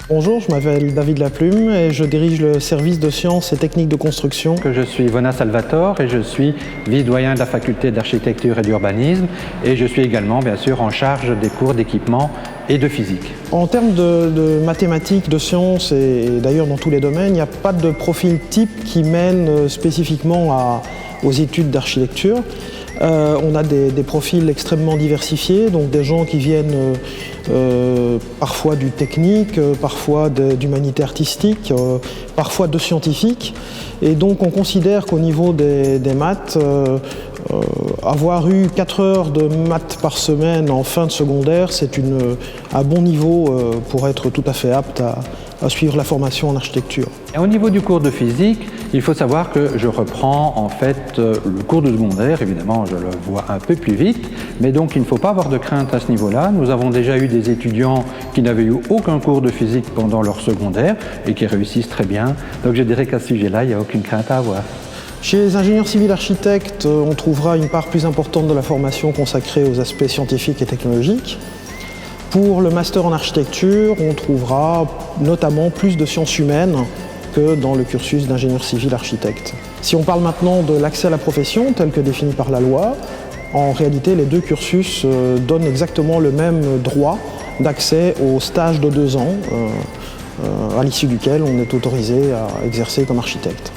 Bonjour, je m'appelle David Laplume et je dirige le service de sciences et techniques de construction. Je suis Vona Salvatore et je suis vice-doyen de la faculté d'architecture et d'urbanisme et je suis également bien sûr en charge des cours d'équipement et de physique. En termes de mathématiques, de sciences et d'ailleurs dans tous les domaines, il n'y a pas de profil type qui mène spécifiquement aux études d'architecture. On a des profils extrêmement diversifiés, donc des gens qui viennent parfois du technique, parfois d'humanité artistique, parfois de scientifique. Et donc on considère qu'au niveau des maths, avoir eu 4 heures de maths par semaine en fin de secondaire, c'est un bon niveau pour être tout à fait apte à suivre la formation en architecture. Et au niveau du cours de physique, il faut savoir que je reprends en fait le cours de secondaire, évidemment je le vois un peu plus vite, mais donc il ne faut pas avoir de crainte à ce niveau-là. Nous avons déjà eu des étudiants qui n'avaient eu aucun cours de physique pendant leur secondaire et qui réussissent très bien, donc je dirais qu'à ce sujet-là, il n'y a aucune crainte à avoir. Chez les ingénieurs civils architectes, on trouvera une part plus importante de la formation consacrée aux aspects scientifiques et technologiques. Pour le master en architecture, on trouvera notamment plus de sciences humaines que dans le cursus d'ingénieur civil architecte. Si on parle maintenant de l'accès à la profession tel que défini par la loi, en réalité les deux cursus donnent exactement le même droit d'accès au stage de 2 ans, à l'issue duquel on est autorisé à exercer comme architecte.